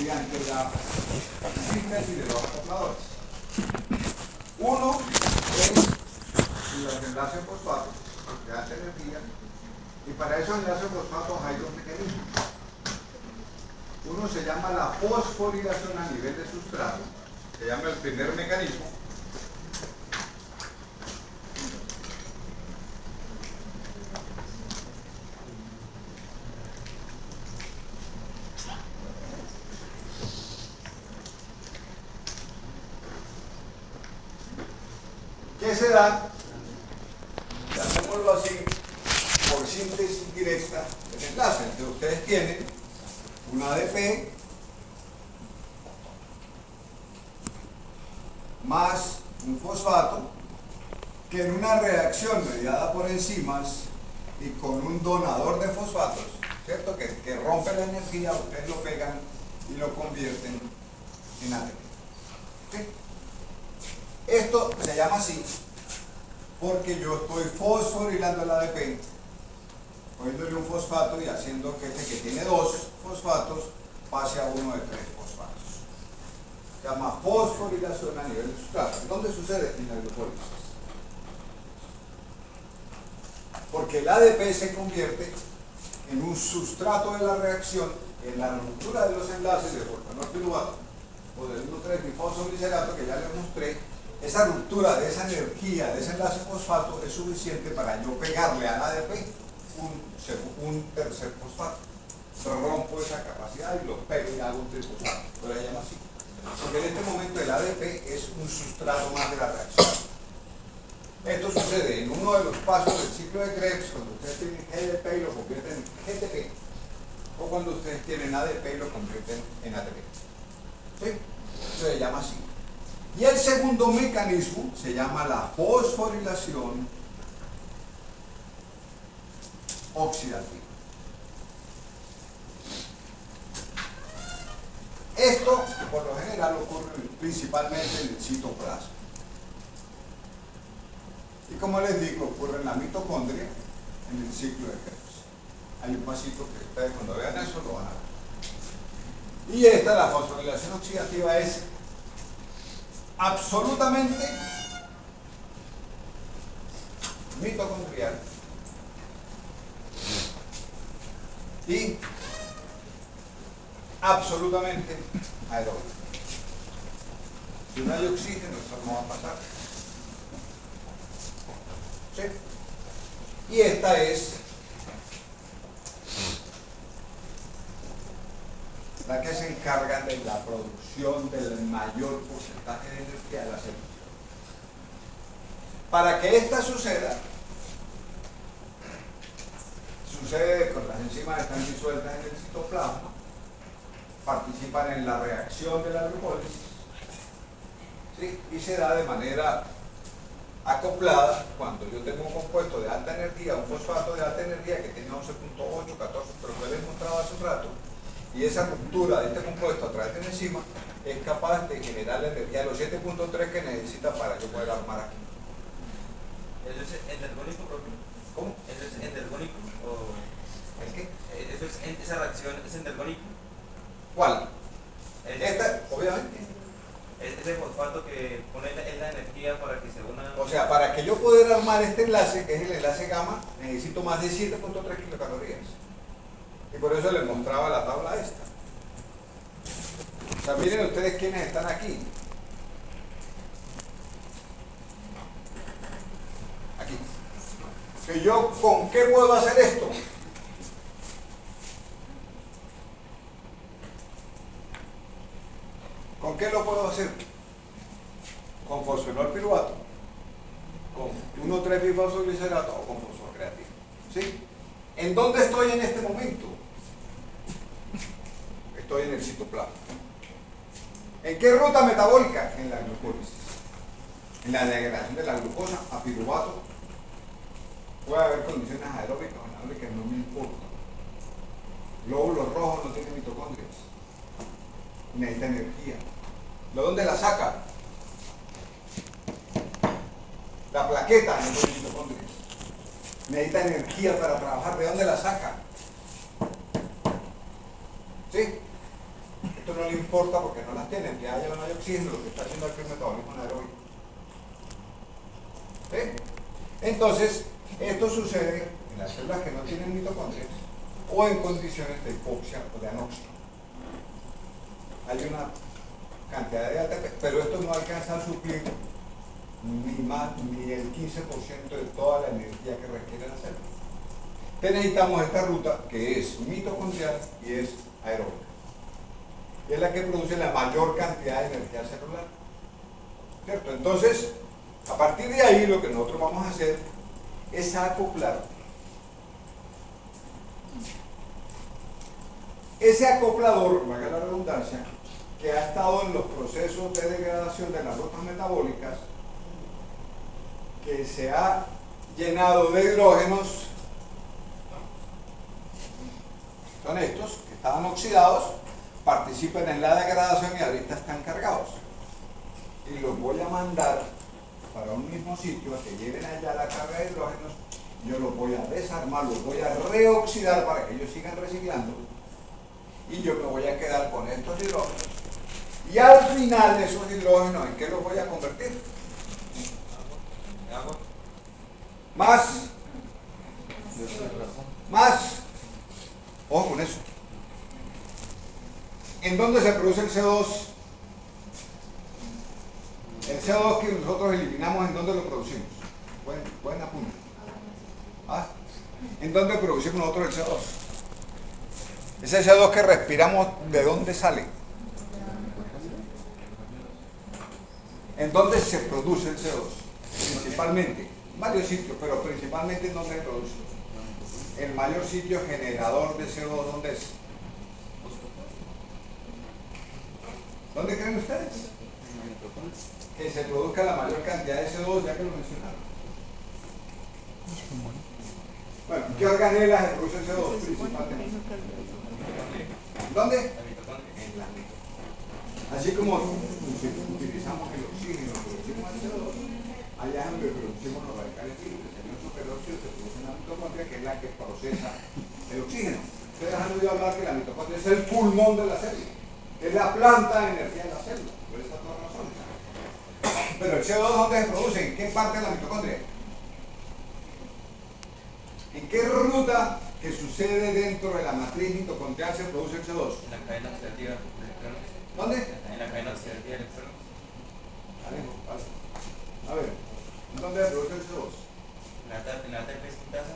mediante la síntesis de los acopladores. Uno es los enlaces fosfatos de alta energía, y para esos enlaces fosfatos hay dos mecanismos. Uno se llama la fosforilación a nivel de sustrato, se llama el primer mecanismo. ¿Qué se da? Llamémoslo así, por síntesis directa del enlace. Entonces ustedes tienen un ADP más un fosfato que en una reacción mediada por enzimas y con un donador de fosfatos, ¿cierto? Que rompe la energía, ustedes lo pegan y lo convierten en ADP. ¿Sí? Esto se llama así porque yo estoy fosforilando el ADP, poniéndole un fosfato y haciendo que este que tiene dos fosfatos pase a uno de tres fosfatos. Se llama fosforilación a nivel de sustrato. ¿Dónde sucede? En la glucólisis. Porque el ADP se convierte en un sustrato de la reacción en la ruptura de los enlaces de fortanol-piruvato o del 1,3-bifosfoglicerato que ya les mostré. Esa ruptura de esa energía, de ese enlace fosfato es suficiente para yo pegarle al ADP un tercer fosfato. Rompo esa capacidad y lo pego y hago un trifosfato. Yo la llamo así. Porque en este momento el ADP es un sustrato más de la reacción. Esto sucede en uno de los pasos del ciclo de Krebs, cuando ustedes tienen GDP y lo convierten en GTP, o cuando ustedes tienen ADP y lo convierten en ATP. ¿Sí? Eso se llama así. Y el segundo mecanismo se llama la fosforilación oxidativa. Esto, por lo general, ocurre principalmente en el citoplasma. Y como les digo, ocurre en la mitocondria, en el ciclo de Krebs. Hay un pasito que ustedes cuando vean eso lo van a ver. Y esta, la fosforilación oxidativa, es absolutamente mitocondrial y absolutamente aeróbica. Si no hay oxígeno, eso no va a pasar. ¿Sí? Y esta es la que se encarga de la producción del mayor porcentaje de energía de la célula. Para que esta suceda, sucede con las enzimas que están disueltas en el citoplasma, participan en la reacción de la glucólisis, ¿sí? Y se da de manera acoplada cuando yo tengo un compuesto de alta energía, un fosfato de alta energía que tiene 11.8, 14, pero lo he mostrado hace un rato, y esa ruptura de este compuesto a través de la enzima es capaz de generar la energía de los 7.3 que necesita para yo poder armar aquí. ¿Eso es endergónico propio? ¿Cómo? ¿Eso es endergónico? ¿O ¿El qué? esa reacción es endergónico? ¿Cuál? Esta, obviamente. Ese fosfato que pone la energía para que se una... O sea, para que yo pueda armar este enlace, que es el enlace gamma, necesito más de 7.3 kilocalorías. Y por eso les mostraba la tabla esta. O sea, miren ustedes quiénes están aquí. Aquí. Que yo, ¿con qué puedo hacer esto? ¿Con qué lo puedo hacer? Con fosfenolpiruvato, con 1,3-bifosfoglicerato o con fosfocreatina. ¿Sí? ¿En dónde estoy en este momento? Estoy en el citoplasma. ¿En qué ruta metabólica? En la glucólisis. En la degradación de la glucosa a piruvato. Puede haber condiciones aeróbicas o anaeróbicas, no me importa. Glóbulos rojos no tienen mitocondrias. Necesita energía. ¿De dónde la saca? La plaqueta no tiene mitocondrias. Necesita energía para trabajar. ¿De dónde la saca? ¿Sí? Esto no le importa porque no las tienen, que haya o no hay oxígeno, lo que está haciendo aquí el metabolismo anaeróbico. ¿Sí? Entonces, esto sucede en las células que no tienen mitocondrias o en condiciones de hipoxia o de anoxia. Hay una cantidad de ATP, pero esto no alcanza a suplir ni el 15% de toda la energía que requiere la célula. Entonces necesitamos esta ruta que es mitocondrial y es aeróbica. Y es la que produce la mayor cantidad de energía celular. ¿Cierto? Entonces, a partir de ahí lo que nosotros vamos a hacer es acoplar ese acoplador, valga la redundancia, que ha estado en los procesos de degradación de las rutas metabólicas, que se ha llenado de hidrógenos, son estos, que estaban oxidados, participan en la degradación y ahorita están cargados. Y los voy a mandar para un mismo sitio a que lleven allá la carga de hidrógenos. Yo los voy a desarmar, los voy a reoxidar para que ellos sigan reciclando. Y yo me voy a quedar con estos hidrógenos. Y al final de esos hidrógenos, ¿en qué los voy a convertir? Agua. Más. Ojo con eso. ¿En dónde se produce el CO2? El CO2 que nosotros eliminamos, ¿en dónde lo producimos? Buen apunte. ¿Ah? ¿En dónde producimos nosotros el CO2? Ese CO2 que respiramos, ¿de dónde sale? ¿En dónde se produce el CO2? Principalmente, en varios sitios, pero principalmente ¿en dónde se produce? El mayor sitio generador de CO2, ¿dónde es? ¿Dónde creen ustedes? Que se produzca la mayor cantidad de CO2, ya que lo mencionaron. Bueno, ¿qué organela se produce el CO2 principalmente? ¿Dónde? En la mitocondria. Así como utilizamos el oxígeno, producimos el CO2, allá es donde producimos los radicales libres. El ion superóxido se produce en la mitocondria, que es la que procesa el oxígeno. Ustedes han oído hablar que la mitocondria es el pulmón de la célula, es la planta de energía de la célula, por esa toda razón. Pero el CO2, ¿dónde se produce? ¿En qué parte de la mitocondria? ¿En qué ruta que sucede dentro de la matriz mitocondrial se produce el CO2? En la cadena oxidativa de electrones. ¿Dónde? En la cadena oxidativa de electrones. A ver, ¿en dónde se produce el CO2? En la ATP sintasa.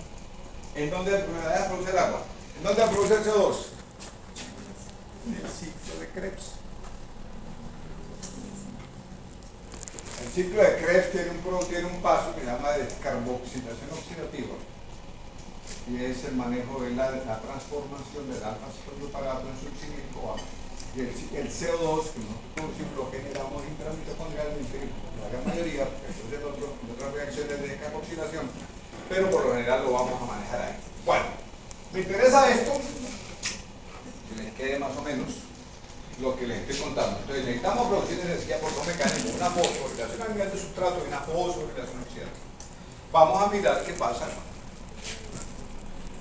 ¿En dónde se produce el agua? ¿En dónde se produce el CO2? En el ciclo de Krebs. El ciclo de Krebs tiene un paso que se llama descarboxilación oxidativa. Y es el manejo de la transformación del alfa-citoglutarato en succínico A. Y el CO2 que nosotros producimos lo generamos intramitocondrialmente, la gran mayoría, porque eso es de otras reacciones de descarboxilación, pero por lo general lo vamos a manejar ahí. Bueno, me interesa esto, que les quede más o menos lo que les estoy contando. Entonces necesitamos producir energía por dos mecanismos, una fosforilación a nivel de sustrato y una fosforilación oxidativa. Vamos a mirar qué pasa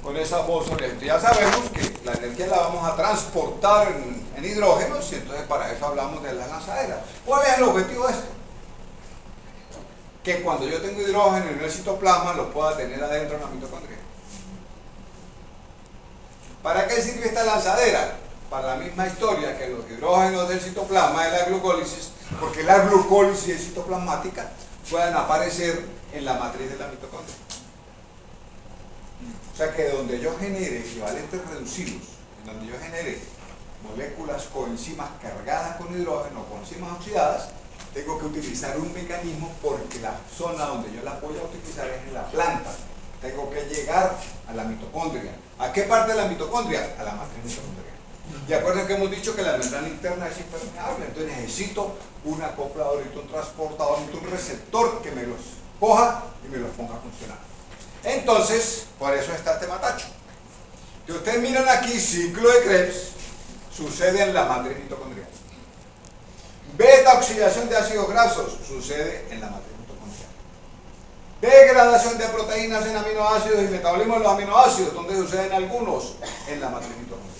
con esa fosforilación. Ya sabemos que la energía la vamos a transportar en hidrógenos y entonces para eso hablamos de la lanzadera. ¿Cuál es el objetivo de esto? Que cuando yo tengo hidrógeno en el citoplasma lo pueda tener adentro en la mitocondria. ¿Para qué sirve esta lanzadera? Para la misma historia que los hidrógenos del citoplasma de la glucólisis, porque la glucólisis citoplasmática puedan aparecer en la matriz de la mitocondria. O sea que donde yo genere equivalentes reducidos, en donde yo genere moléculas coenzimas cargadas con hidrógeno, coenzimas oxidadas, tengo que utilizar un mecanismo porque la zona donde yo la voy a utilizar es en la planta. Tengo que llegar a la mitocondria. ¿A qué parte de la mitocondria? A la matriz mitocondrial. De acuerdo que hemos dicho que la membrana interna es impermeable, entonces necesito un acoplador, un transportador, un receptor que me los coja y me los ponga a funcionar. Entonces, por eso está este matacho. Que ustedes miran aquí, ciclo de Krebs, sucede en la matriz mitocondrial. Beta oxidación de ácidos grasos, sucede en la matriz mitocondrial. Degradación de proteínas en aminoácidos y metabolismo de los aminoácidos, donde suceden algunos, en la matriz mitocondrial.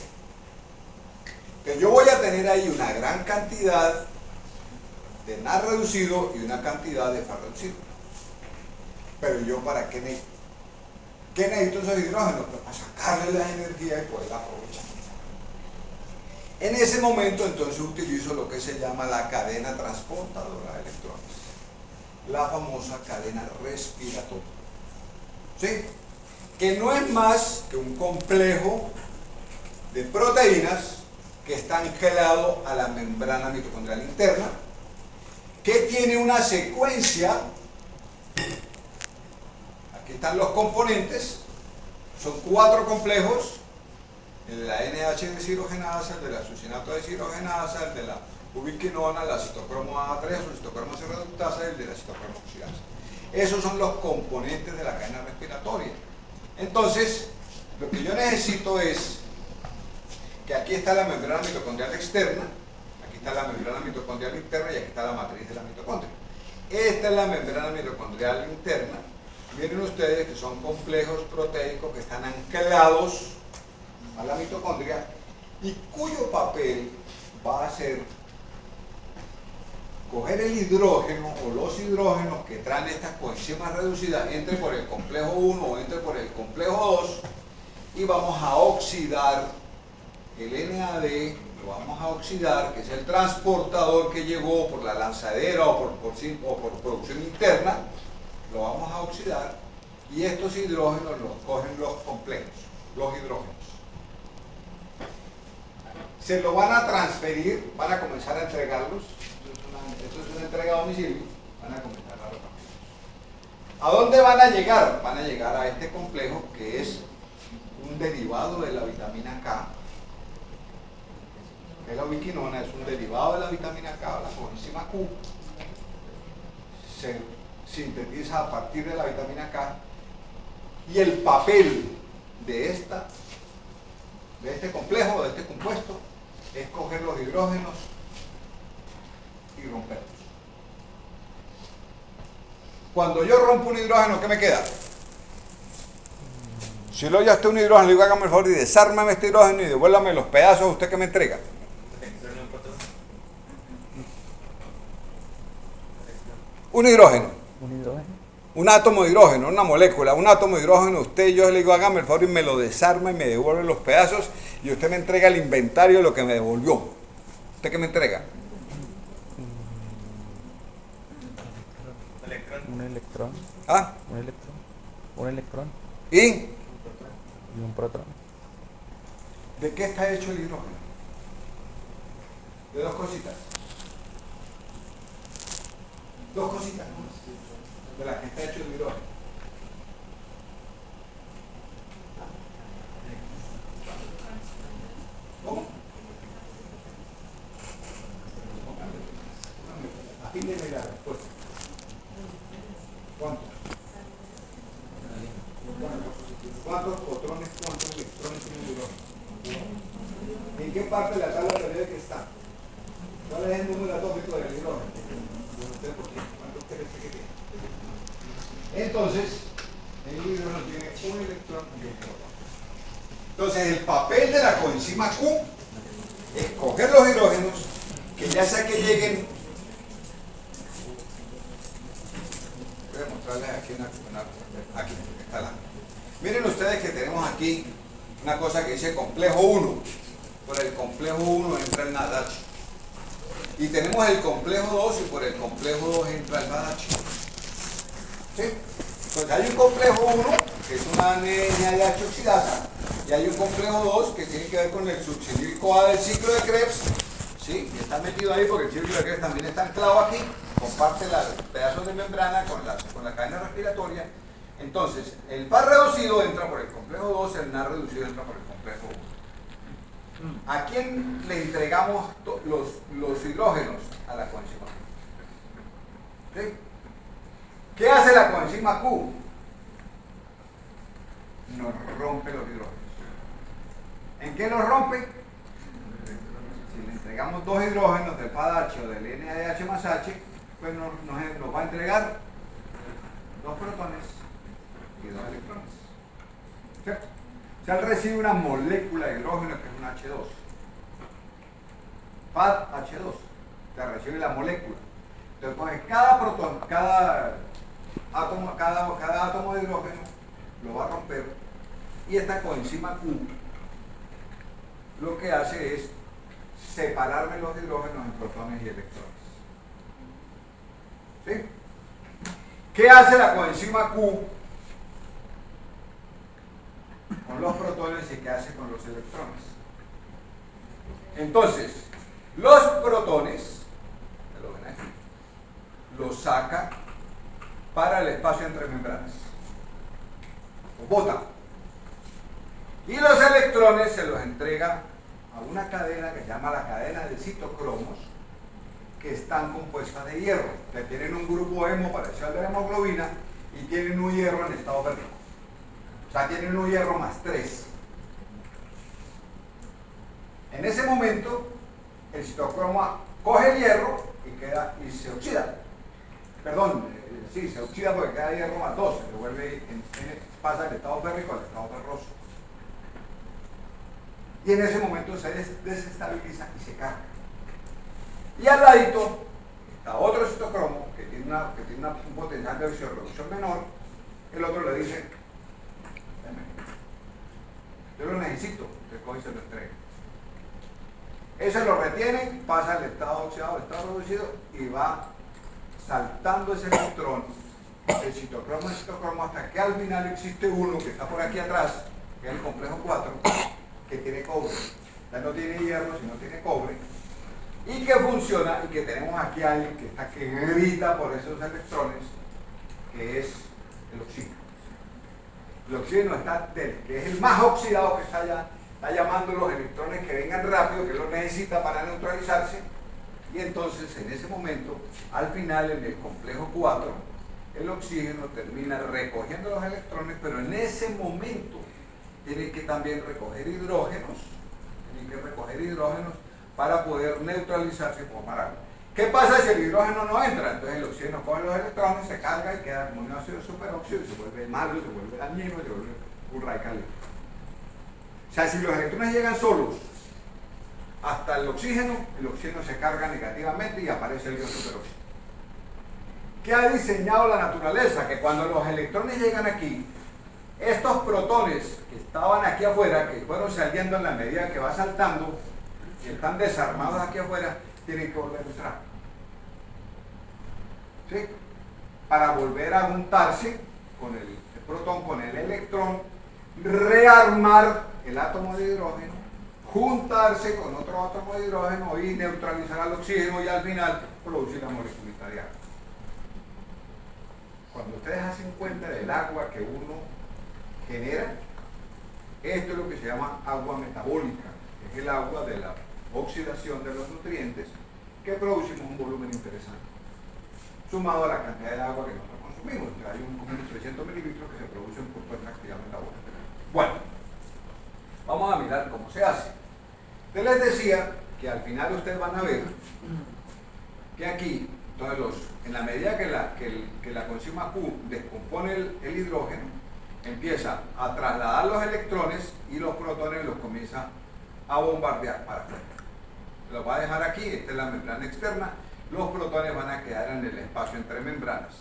Que yo voy a tener ahí una gran cantidad de NAD reducido y una cantidad de FA reducido. Pero yo, ¿para qué necesito? ¿Qué necesito esos hidrógenos? Pues para sacarle la energía y poder aprovechar. En ese momento entonces utilizo lo que se llama la cadena transportadora de electrones, la famosa cadena respiratoria, ¿sí? Que no es más que un complejo de proteínas que está anclado a la membrana mitocondrial interna, que tiene una secuencia. Aquí están los componentes, son 4 complejos: el de la NH deshidrogenasa, el de la succinato deshidrogenasa, el de la ubiquinona, la citocromo A3 o citocromo C reductasa y el de la citocromo oxidasa. Esos son los componentes de la cadena respiratoria. Entonces, lo que yo necesito es que aquí está la membrana mitocondrial externa, aquí está la membrana mitocondrial interna y aquí está la matriz de la mitocondria. Esta es la membrana mitocondrial interna. Miren ustedes que son complejos proteicos que están anclados a la mitocondria y cuyo papel va a ser coger el hidrógeno o los hidrógenos que traen estas coenzimas reducidas, entre por el complejo 1 o entre por el complejo 2, y vamos a oxidar el NAD, lo vamos a oxidar, que es el transportador que llegó por la lanzadera o por producción interna, lo vamos a oxidar, y estos hidrógenos los cogen los complejos, los hidrógenos. Se lo van a transferir, van a comenzar a entregarlos. Esto es una entrega a domicilio, van a comenzar a repartirlos. ¿A dónde van a llegar? Van a llegar a este complejo que es un derivado de la vitamina K, que la ubiquinona es un derivado de la vitamina K, la coenzima Q, se sintetiza a partir de la vitamina K, y el papel de este complejo, de este compuesto, es coger los hidrógenos y romperlos. Cuando yo rompo un hidrógeno, ¿qué me queda? Si lo ya un hidrógeno, le digo, hágame el favor y desármame este hidrógeno y devuélvame los pedazos, ¿usted qué me entrega? Un hidrógeno. Un átomo de hidrógeno, una molécula, un átomo de hidrógeno. Usted, yo le digo, hágame el favor y me lo desarma y me devuelve los pedazos, y usted me entrega el inventario de lo que me devolvió. ¿Usted qué me entrega? Un electrón. ¿Ah? Un electrón. Un electrón. ¿Y? Y un protón. ¿De qué está hecho el hidrógeno? De 2 cositas. 2 cositas, ¿no? De las que está hecho el hidrógeno. ¿Cómo? Afínenme la respuesta. ¿Cuántos? ¿Cuántos protones, cuántos electrones tiene el hidrógeno? ¿En qué parte de la tabla periódica está? ¿Cuál es el número atómico del hidrógeno? ¿Cuántos crees que tiene? Entonces, el hidrógeno tiene un electrón y un protón. Entonces, el papel de la coenzima Q es coger los hidrógenos, que ya sea que lleguen. Voy a mostrarles aquí aquí está la. Miren ustedes que tenemos aquí una cosa que dice complejo 1. Por el complejo 1 entra el NADH. Y tenemos el complejo 2 y por el complejo 2 entra el NADH. ¿Sí? Entonces hay un complejo 1 que es una NADH oxidasa, y hay un complejo 2 que tiene que ver con el succínico A del ciclo de Krebs. ¿Sí? Y está metido ahí porque el ciclo de Krebs también está anclado aquí, comparte los pedazos de membrana con la cadena respiratoria. Entonces, el FA reducido entra por el complejo 2, el NAD reducido entra por el complejo 1. ¿A quién le entregamos los hidrógenos? A la coenzima Q. ¿Sí? ¿Qué hace la coenzima Q? Nos rompe los hidrógenos. ¿En qué los rompe? Si le entregamos 2 hidrógenos del FADH o del NADH más H, pues nos va a entregar 2 protones y 2 electrones. ¿Cierto? O sea, él recibe una molécula de hidrógeno que es un H2. FADH2, te recibe la molécula. Entonces coge cada protón, cada átomo de hidrógeno, lo va a romper, y esta coenzima Q lo que hace es separarme los hidrógenos en protones y electrones. ¿Sí? ¿Qué hace la coenzima Q con los protones y qué hace con los electrones? Entonces, los protones, los saca para el espacio entre membranas, los bota, y los electrones se los entrega a una cadena que se llama la cadena de citocromos, que están compuestas de hierro, que tienen un grupo hemo parecido al de la hemoglobina y tienen un hierro en estado férrico. O sea, tienen un hierro más 3. En ese momento, el citocromo coge el hierro y se oxida. Perdón, sí, se oxida porque queda hierro más 2, se devuelve, pasa del estado férrico al estado ferroso. Y en ese momento se desestabiliza y se carga. Y al ladito está otro citocromo que tiene un potencial de oxidorreducción menor. El otro le dice: yo lo necesito, te coge y se lo entrega. Ese lo retiene, pasa al estado oxidado, al estado reducido, y va saltando ese electrón, el citocromo, hasta que al final existe uno que está por aquí atrás, que es el complejo 4, que tiene cobre. O sea, no tiene hierro, sino tiene cobre, y que funciona, y que tenemos aquí a alguien que grita por esos electrones, que es el oxígeno. El oxígeno que es el más oxidado que está allá, está llamando a los electrones que vengan rápido, que lo necesita para neutralizarse, y entonces en ese momento, al final en el complejo 4, el oxígeno termina recogiendo los electrones, pero en ese momento tiene que también recoger hidrógenos, para poder neutralizarse y formar agua. ¿Qué pasa si el hidrógeno no entra? Entonces el oxígeno coge los electrones, se carga y queda como un ácido superóxido, y se vuelve malo, se vuelve dañino, se vuelve un radical. O sea, si los electrones llegan solos hasta el oxígeno se carga negativamente y aparece el ion superóxido. ¿Qué ha diseñado la naturaleza? Que cuando los electrones llegan aquí, estos protones que estaban aquí afuera, que fueron saliendo en la medida que va saltando, que están desarmados aquí afuera, tienen que volver a entrar. ¿Sí? Para volver a juntarse con el protón, con el electrón, rearmar el átomo de hidrógeno, juntarse con otro átomo de hidrógeno y neutralizar al oxígeno, y al final producir la moleculita de agua. Cuando ustedes hacen cuenta del agua que uno genera, esto es lo que se llama agua metabólica, que es el agua de la oxidación de los nutrientes, que producimos un volumen interesante, sumado a la cantidad de agua que nosotros consumimos. Hay unos 300 mililitros que se producen por toda la actividad metabólica. Bueno, vamos a mirar cómo se hace. Yo les decía que al final ustedes van a ver que aquí, entonces en la medida que la coenzima Q descompone el hidrógeno, empieza a trasladar los electrones y los protones los comienza a bombardear para afuera. Los va a dejar aquí, esta es la membrana externa, los protones van a quedar en el espacio entre membranas.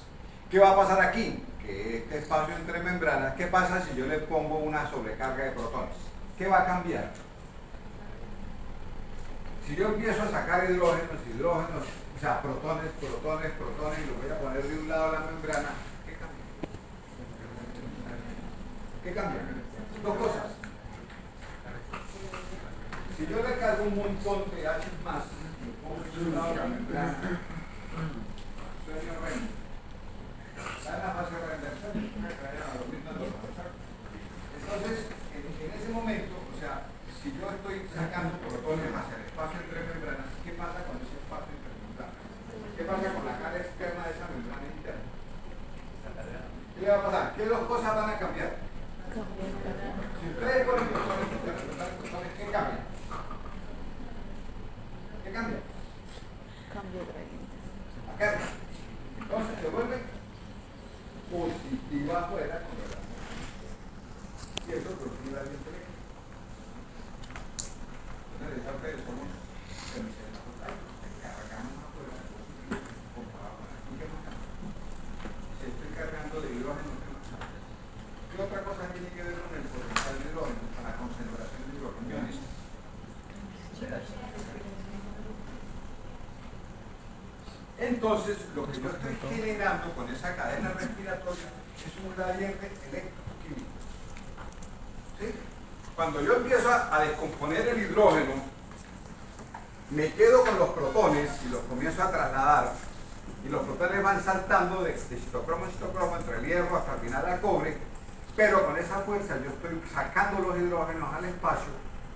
¿Qué va a pasar aquí? Que este espacio entre membranas, ¿qué pasa si yo le pongo una sobrecarga de protones? ¿Qué va a cambiar? Si yo empiezo a sacar hidrógenos, o sea, protones, y los voy a poner de un lado de la membrana, ¿qué cambia? ¿Qué cambia? Dos cosas. Si yo le cargo un montón de H más, lo pongo de un lado de la membrana, sueño REM. Está en la fase de reinversión, entonces, en ese momento, o sea, si yo estoy sacando protones hacia el espacio entre membranas, ¿qué pasa con ese espacio entre membranas? ¿Qué pasa con la cara externa de esa membrana interna? ¿Qué le va a pasar? ¿Qué dos cosas van a cambiar? Si ustedes ponen protones, ¿qué cambia? ¿Qué cambia? Cambio gradiente. La carga. Entonces se vuelve positiva afuera con relación. Y eso produce un gradiente eléctrico. Entonces, ustedes somos semicerrados. Entonces, lo que yo estoy generando con esa cadena respiratoria es un gradiente electroquímico. ¿Sí? Cuando yo empiezo a descomponer el hidrógeno, me quedo con los protones y los comienzo a trasladar. Y los protones van saltando de citocromo en citocromo, entre el hierro hasta el final al cobre, pero con esa fuerza yo estoy sacando los hidrógenos al espacio.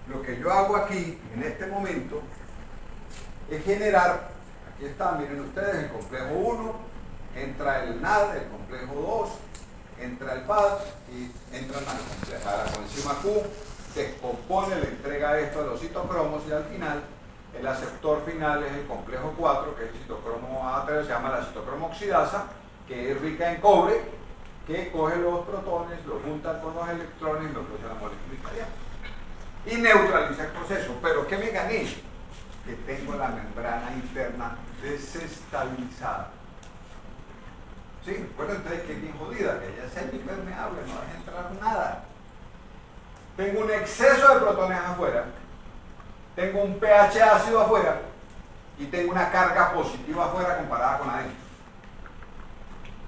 Lo que yo hago aquí, en este momento, es generar, aquí está, miren ustedes, el complejo 1, entra el NAD, el complejo 2, entra el PAD y entra a la coenzima Q, descompone, le entrega esto a los citocromos y al final el aceptor final es el complejo 4, que es el citocromo A3, se llama la citocromo oxidasa, que es rica en cobre, que coge los protones, los junta con los electrones y los produce a la molécula italiana. Y neutraliza el proceso. ¿Pero qué me gané? Que tengo la membrana interna desestabilizada. ¿Sí? Recuerden ustedes que es bien jodida, que ella es semipermeable, no deja entrar nada. Tengo un exceso de protones afuera, tengo un pH ácido afuera y tengo una carga positiva afuera comparada con adentro.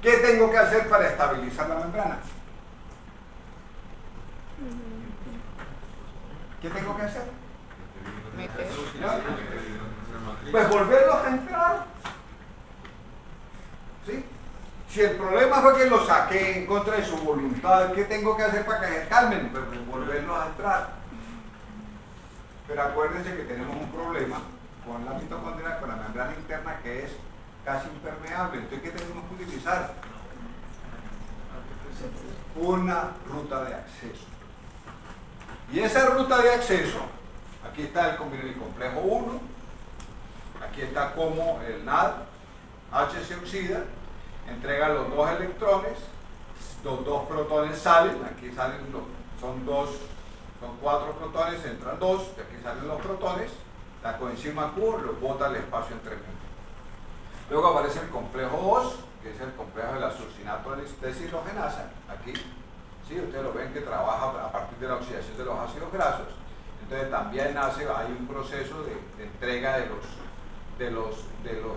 ¿Qué tengo que hacer para estabilizar la membrana? ¿Qué tengo que hacer? Pues volverlos a entrar. ¿Sí? Si el problema fue que los saqué en contra de su voluntad, ¿qué tengo que hacer para que se calmen? Pues volverlos a entrar. Pero acuérdense que tenemos un problema con la mitocondria, con la membrana interna, que es casi impermeable. Entonces, ¿qué tenemos que utilizar? Una ruta de acceso. Y esa ruta de acceso, aquí está el complejo 1, aquí está como el NAD, H se oxida, entrega los dos electrones, los dos protones salen, aquí salen son 4 protones, entran 2, y aquí salen los protones, la coenzima Q los bota al espacio entre medio. Luego aparece el complejo 2, que es el complejo de la succinato de deshidrogenasa, aquí, ¿sí? Ustedes lo ven que trabaja a partir de la oxidación de los ácidos grasos. Entonces también hay un proceso de entrega de los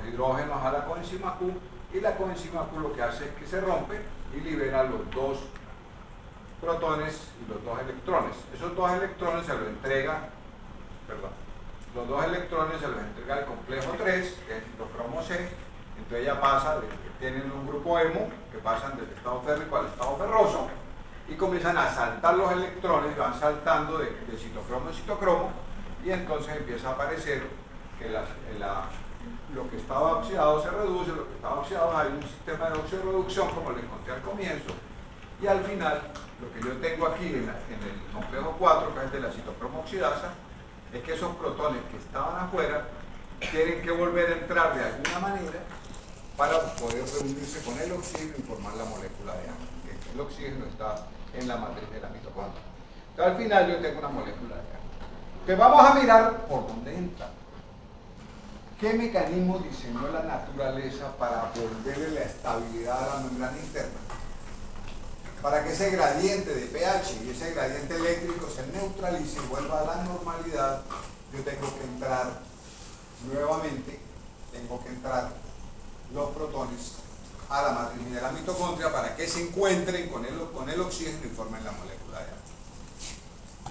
hidrógenos a la coenzima Q, y la coenzima Q lo que hace es que se rompe y libera los dos protones y los dos electrones. Esos dos electrones se los entrega, los dos electrones se los entrega el complejo 3, que es el citocromo C. Entonces ya pasa, tienen un grupo hemo, que pasan del estado férrico al estado ferroso, y comienzan a saltar los electrones, van saltando de citocromo en citocromo, y entonces empieza a aparecer que lo que estaba oxidado se reduce, lo que estaba oxidado hay un sistema de oxidorreducción, como les conté al comienzo, y al final, lo que yo tengo aquí en el complejo 4, que es de la citocromo oxidasa, es que esos protones que estaban afuera tienen que volver a entrar de alguna manera para poder reunirse con el oxígeno y formar la molécula de agua. El oxígeno está en la matriz de la mitocondria. Entonces, al final yo tengo una molécula de agua. Entonces vamos a mirar por dónde entra. ¿Qué mecanismo diseñó la naturaleza para volverle la estabilidad a la membrana interna? Para que ese gradiente de pH y ese gradiente eléctrico se neutralice y vuelva a la normalidad, yo tengo que entrar nuevamente, los protones a la matriz de la mitocondria para que se encuentren con el oxígeno y formen la molécula de agua.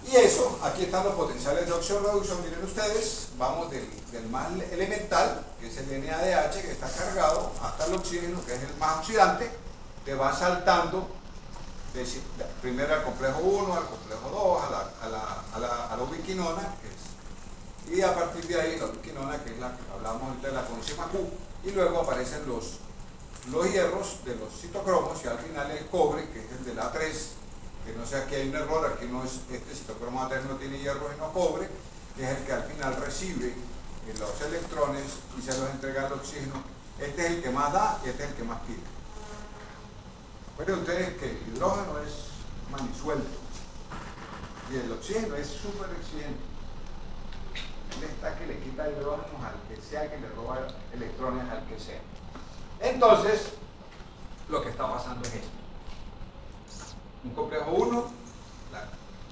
Y eso, aquí están los potenciales de oxidorreducción, miren ustedes, vamos del más elemental, que es el NADH, que está cargado, hasta el oxígeno, que es el más oxidante, te va saltando primero al complejo 1, al complejo 2, a la ubiquinona, y a partir de ahí la ubiquinona, que es la que hablamos ahorita de la coenzima Q, y luego aparecen los hierros de los citocromos, y al final el cobre, que es el de la A3, que no sé, aquí hay un error, aquí no es, este citocromo A3 no tiene hierro sino cobre, que es el que al final recibe los electrones y se los entrega al oxígeno. Este es el que más da y este es el que más pide. Recuerden ustedes que el hidrógeno es manisuelto y el oxígeno es súper exigente. Él está que le quita hidrógenos al que sea, que le roba electrones al que sea. Entonces, lo que está pasando es esto. Un complejo 1,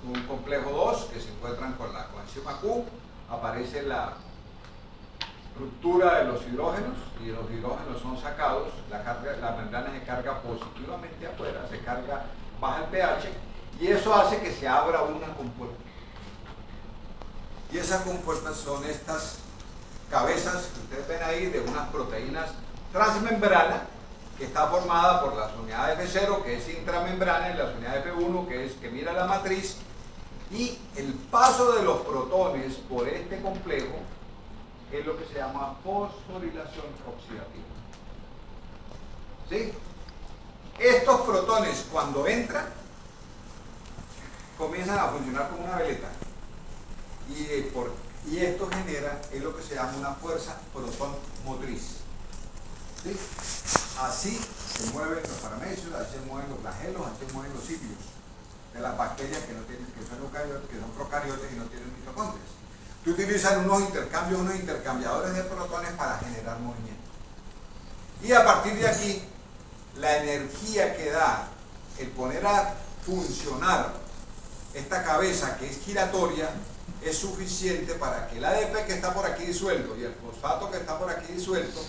un complejo 2 que se encuentran con la coenzima Q, aparece ruptura de los hidrógenos y los hidrógenos son sacados, la membrana se carga positivamente afuera, se carga, baja el pH y eso hace que se abra una compuerta. Y esas compuertas son estas cabezas que ustedes ven ahí de unas proteínas transmembrana que está formada por las unidades F0 que es intramembrana y las unidades F1 que es que mira la matriz, y el paso de los protones por este complejo es lo que se llama fosforilación oxidativa. ¿Sí? Estos protones cuando entran comienzan a funcionar como una veleta y esto genera es lo que se llama una fuerza proton motriz. ¿Sí? Así se mueven los paramecios, así se mueven los flagelos, así se mueven los cipios de las bacterias que son eucariotas, que son procariotas y no tienen mitocondrias. Que utilizan unos intercambiadores de protones para generar movimiento. Y a partir de aquí, la energía que da el poner a funcionar esta cabeza que es giratoria es suficiente para que el ADP que está por aquí disuelto y el fosfato que está por aquí disuelto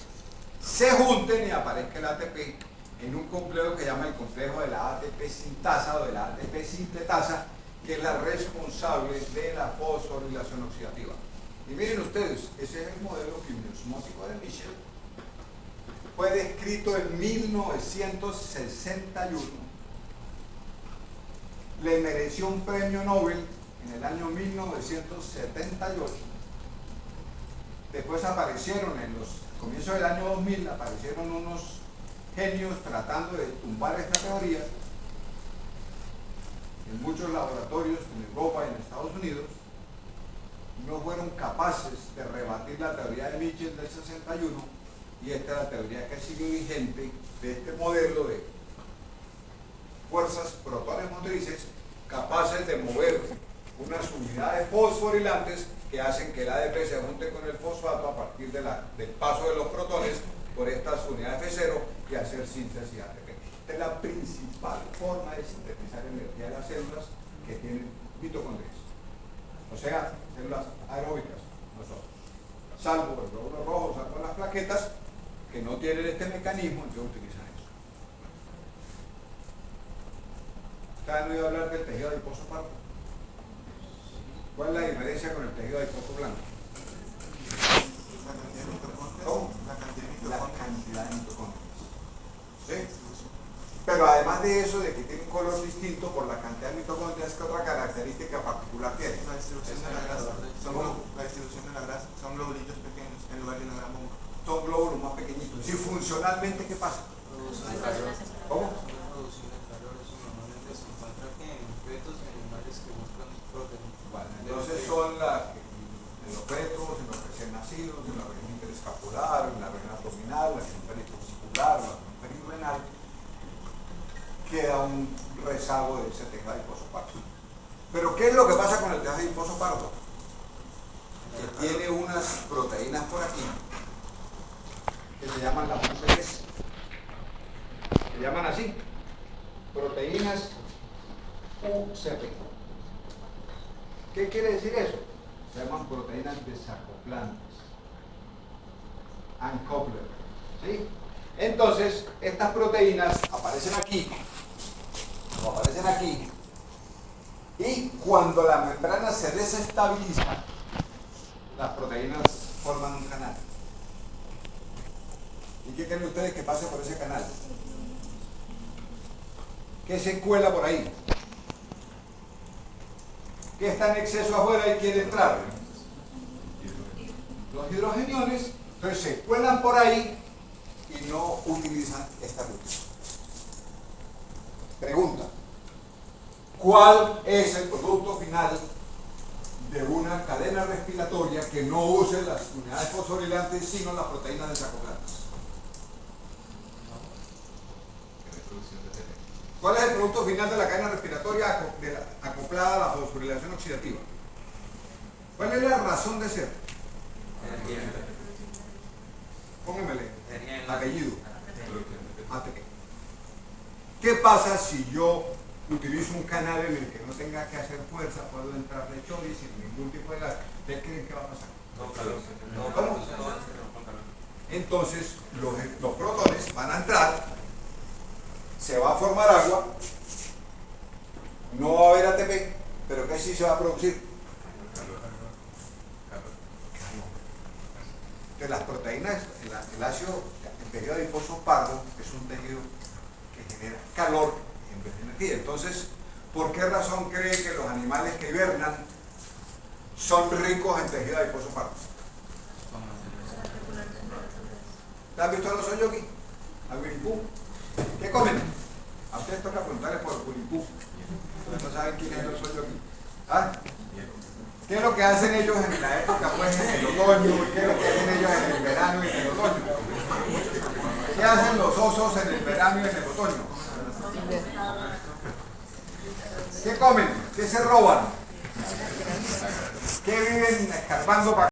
se junten y aparezca el ATP en un complejo que se llama el complejo de la ATP sintasa o de la ATP sintetasa, que es la responsable de la fosforilación oxidativa. Y miren ustedes, ese es el modelo quimiosmótico de Michel. Fue descrito en 1961. Le mereció un premio Nobel en el año 1978. Después aparecieron en los comienzos del año 2000, aparecieron unos genios tratando de tumbar esta teoría en muchos laboratorios en Europa y en Estados Unidos. No fueron capaces de rebatir la teoría de Michel del 61 y esta es la teoría que sigue vigente de este modelo de fuerzas protones motrices capaces de mover unas unidades fosforilantes que hacen que el ADP se junte con el fosfato a partir del paso de los protones por estas unidades F0 y hacer síntesis de ATP. Esta es la principal forma de sintetizar energía de las células que tienen mitocondrias. O sea, células aeróbicas, nosotros. Salvo el glóbulo rojo, salvo las plaquetas, que no tienen este mecanismo, entonces utilizan eso. ¿Ustedes han oído hablar del tejido adiposo pardo? ¿Cuál es la diferencia con el tejido adiposo blanco? ¿Cómo? La cantidad de mitocondrias. ¿Sí? Pero además de eso, de que tiene un color distinto por la cantidad de mitocondrias, ¿qué otra característica particular tiene? La distribución de la grasa. La distribución de la grasa. Son globulillos pequeños en lugar de una gran bomba. Son glóbulos más pequeñitos. ¿Y funcionalmente qué pasa? ¿Cómo? Bueno, entonces son en los fetos, en los recién nacidos, en la región interescapular, en la región abdominal, la región pericocircular, la región perirenal, queda un rezago de ese tejido adiposo pardo. Pero ¿qué es lo que pasa con el tejido adiposo pardo? Que tiene unas proteínas por aquí que se llaman las UCPs. Se llaman así, proteínas UCP. ¿Qué quiere decir eso? Se llaman proteínas desacoplantes. Uncoupler. ¿Sí? Entonces, estas proteínas aparecen aquí, o aparecen aquí, y cuando la membrana se desestabiliza, las proteínas forman un canal. ¿Y qué creen ustedes que pasa por ese canal? ¿Qué se cuela por ahí? ¿Qué está en exceso afuera y quiere entrar? Los hidrogeniones, entonces se cuelan por ahí y no utilizan esta ruta. Pregunta: ¿cuál es el producto final de una cadena respiratoria que no use las unidades fosforilantes sino las proteínas desacoplantes? ¿Cuál es el producto final de la cadena respiratoria acoplada a la fosforilación oxidativa? ¿Cuál es la razón de ser? Pónganmele apellido. ATP. ¿Qué pasa si yo utilizo un canal en el que no tenga que hacer fuerza? Puedo entrar de chori sin ningún tipo de gas. ¿Ustedes creen que va a pasar? No, claro. ¿Cómo? entonces los protones van a entrar, se va a formar agua, no va a haber ATP, pero ¿qué sí se va a producir? Entonces las proteínas, el ácido, el tejido adiposo pardo es un tejido que genera calor en vez de energía. Entonces, ¿por qué razón cree que los animales que hibernan son ricos en tejido adiposo pardo? ¿Has visto a los soyoki? ¿Al wiripú? ¿Qué comen? A ustedes toca preguntarles por el wiripú. Ustedes no saben quién es el soyoki. ¿Ah? ¿Qué es lo que hacen ellos en la época, pues, en el otoño? ¿Qué es lo que hacen ellos en el verano y en el otoño? ¿Qué hacen los osos en el verano y en el otoño? ¿Qué comen? ¿Qué se roban? ¿Qué viven escarbando para